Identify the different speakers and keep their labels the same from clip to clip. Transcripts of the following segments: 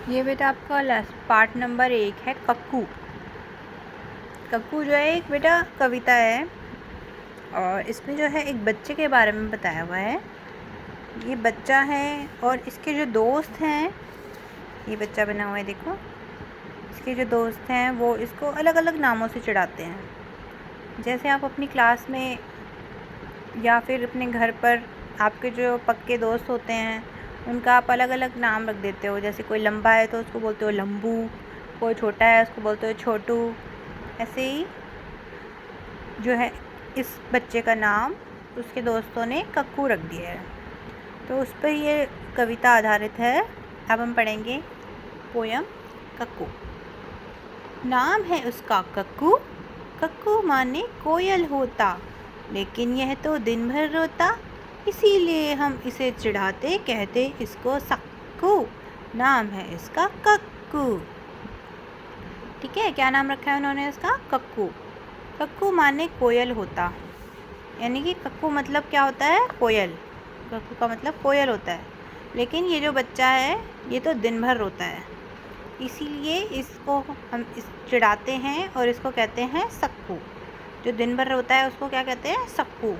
Speaker 1: ये बेटा आपका पार्ट नंबर 1 है कक्कू। कक्कू जो है एक बेटा कविता है और इसमें जो है एक बच्चे के बारे में बताया हुआ है। ये बच्चा है और इसके जो दोस्त हैं, ये बच्चा बना हुआ है देखो। इसके जो दोस्त हैं वो इसको अलग अलग नामों से चिढ़ाते हैं। जैसे आप अपनी क्लास में या फिर अपने घर पर आपके जो पक्के दोस्त होते हैं उनका आप अलग अलग नाम रख देते हो। जैसे कोई लंबा है तो उसको बोलते हो लंबू, कोई छोटा है उसको बोलते हो छोटू। ऐसे ही जो है इस बच्चे का नाम उसके दोस्तों ने कक्कू रख दिया है, तो उस पर ये कविता आधारित है। अब हम पढ़ेंगे पोयम कक्कू। नाम है उसका कक्कू, कक्कू माने कोयल होता, लेकिन यह तो दिन भर रोता, इसीलिए हम इसे चिढ़ाते कहते इसको सक्कू। नाम है इसका कक्कू। ठीक है, क्या नाम रखा है उन्होंने इसका? कक्कू। कक्कू माने कोयल होता, यानी कि कक्कू मतलब क्या होता है? कोयल। कक्कू का मतलब कोयल होता है, लेकिन ये जो बच्चा है ये तो दिन भर रोता है, इसीलिए इसको हम चिढ़ाते हैं और इसको कहते हैं सक्कू। जो दिन भर रोता है उसको क्या कहते हैं? सक्कू।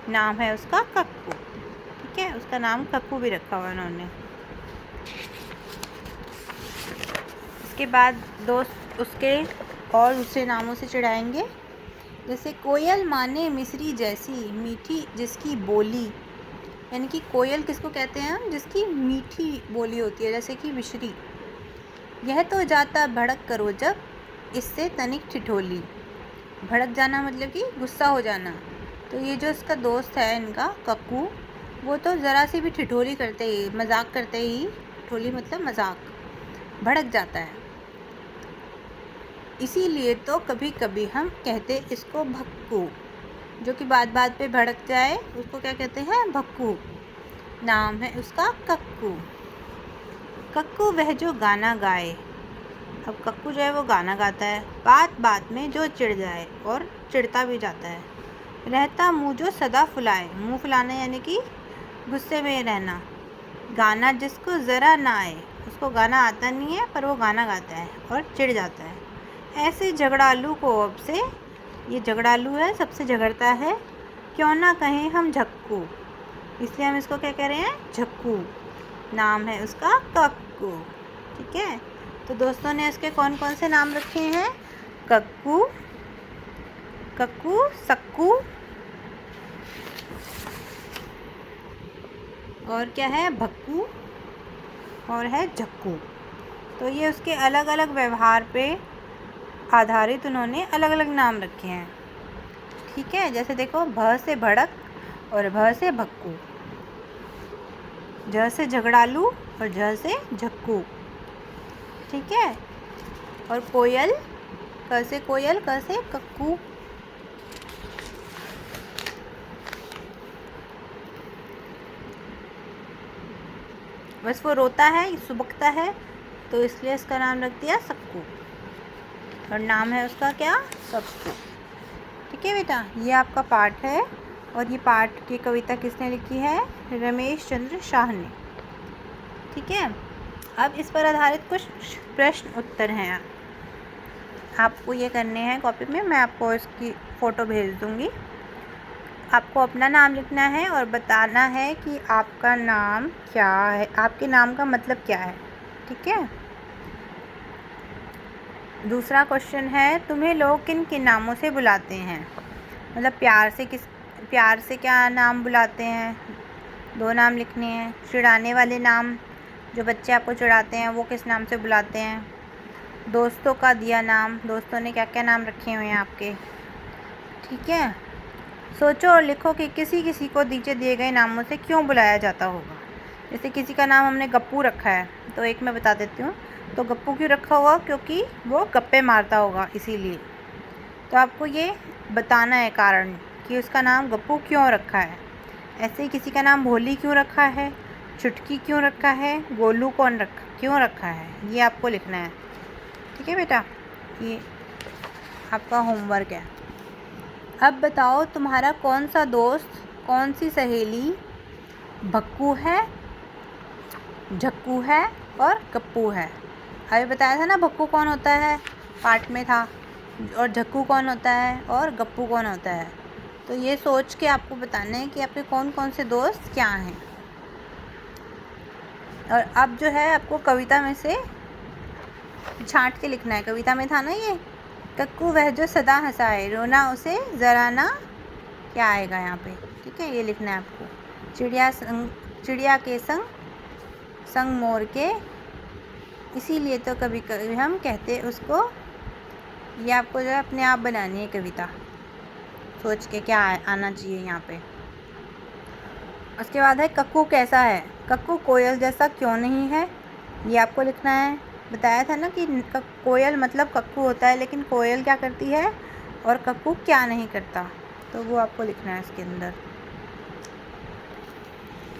Speaker 1: नाम है उसका कक्कू। ठीक है, उसका नाम कक्कू भी रखा हुआ है उन्होंने। इसके बाद दोस्त उसके और दूसरे नामों से चिढ़ाएंगे। जैसे कोयल माने मिश्री जैसी, मीठी जिसकी बोली। यानी कि कोयल किसको कहते हैं? जिसकी मीठी बोली होती है, जैसे कि मिश्री। यह तो जाता भड़क करो जब, इससे तनिक ठिठोली। भड़क जाना मतलब कि गुस्सा हो जाना। तो ये जो इसका दोस्त है इनका कक्कू, वो तो ज़रा सी भी ठिठोली करते ही, मजाक करते ही, ठिठोली मतलब मजाक, भड़क जाता है। इसीलिए तो कभी कभी हम कहते इसको भक्कू। जो कि बात बात पे भड़क जाए उसको क्या कहते हैं? भक्कू। नाम है उसका कक्कू। कक्कू वह जो गाना गाए। अब कक्कू जो है वो गाना गाता है, बात बात में जो चिढ़ जाए और चिढ़ता भी जाता है। रहता मुँह जो सदा फुलाए, मुँह फुलाना यानी कि गुस्से में रहना। गाना जिसको ज़रा ना आए, उसको गाना आता नहीं है पर वो गाना गाता है और चिढ़ जाता है। ऐसे झगड़ालू को अब से, ये झगड़ालू है, सबसे झगड़ता है, क्यों ना कहें हम झक्कू, इसलिए हम इसको क्या कह रहे हैं? झक्कू। नाम है उसका कक्कू। ठीक है, तो दोस्तों ने इसके कौन कौन से नाम रखे हैं? कक्कू, कक्कू, सक्कू और क्या है? भक्कू और है झक्कू। तो ये उसके अलग अलग व्यवहार पे आधारित उन्होंने अलग अलग नाम रखे हैं। ठीक है, जैसे देखो भ से भड़क और भ से भक्कू, झ से झगड़ालू और झ से झक्कू। ठीक है, और कोयल, क से कोयल, क से कक्कू। बस वो रोता है, सुबकता है, तो इसलिए इसका नाम रख दिया सक्कू और नाम है उसका क्या? कक्कू। ठीक है बेटा, ये आपका पाठ है और ये पाठ की कविता किसने लिखी है? रमेश चंद्र शाह ने। ठीक है, अब इस पर आधारित कुछ प्रश्न उत्तर हैं, आपको ये करने हैं कॉपी में। मैं आपको इसकी फ़ोटो भेज दूँगी। आपको अपना नाम लिखना है और बताना है कि आपका नाम क्या है, आपके नाम का मतलब क्या है। ठीक है, दूसरा क्वेश्चन है, तुम्हें लोग किन किन नामों से बुलाते हैं? मतलब प्यार से क्या नाम बुलाते हैं? 2 नाम लिखने हैं। चिढ़ाने वाले नाम, जो बच्चे आपको चिढ़ाते हैं वो किस नाम से बुलाते हैं? दोस्तों का दिया नाम, दोस्तों ने क्या क्या नाम रखे हुए हैं आपके। ठीक है, सोचो और लिखो कि किसी किसी को नीचे दिए गए नामों से क्यों बुलाया जाता होगा। जैसे किसी का नाम हमने गप्पू रखा है, तो एक मैं बता देती हूँ। तो गप्पू क्यों रखा हुआ? क्योंकि वो गप्पे मारता होगा, इसीलिए। तो आपको ये बताना है कारण कि उसका नाम गप्पू क्यों रखा है। ऐसे ही किसी का नाम भोली क्यों रखा है, चुटकी क्यों रखा है, गोलू क्यों रखा है, ये आपको लिखना है। ठीक है बेटा, ये आपका होमवर्क है। अब बताओ तुम्हारा कौन सा दोस्त, कौन सी सहेली भक्कू है, झक्कू है और गप्पू है। अभी बताया था ना भक्कू कौन होता है, पार्ट में था, और झक्कू कौन होता है और गप्पू कौन होता है। तो ये सोच के आपको बताना है कि आपके कौन कौन से दोस्त क्या हैं। और अब जो है आपको कविता में से छांट के लिखना है। कविता में था ना ये, कक्कू वह जो सदा हंसाए, रोना उसे ज़रा ना क्या आएगा यहाँ पे, ठीक है, ये लिखना है आपको। चिड़िया के संग संग मोर के, इसीलिए तो कभी कभी हम कहते उसको। ये आपको जो है अपने आप बनानी है कविता, सोच के क्या आना चाहिए यहाँ पे। उसके बाद है कक्कू कैसा है, कक्कू कोयल जैसा क्यों नहीं है, ये आपको लिखना है। बताया था ना कि कोयल मतलब कक्कू होता है, लेकिन कोयल क्या करती है और कक्कू क्या नहीं करता, तो वो आपको लिखना है इसके अंदर।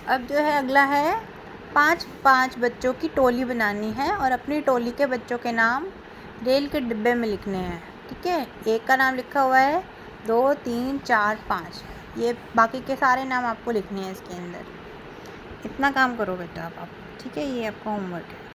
Speaker 1: अब जो है अगला है 5 बच्चों की टोली बनानी है और अपनी टोली के बच्चों के नाम रेल के डिब्बे में लिखने हैं, ठीक है। एक का नाम लिखा हुआ है, 2, 3, 4, 5, ये बाकी के सारे नाम आपको लिखने हैं इसके अंदर। इतना काम करो बेटा आप, ठीक है, ये आपका होमवर्क है।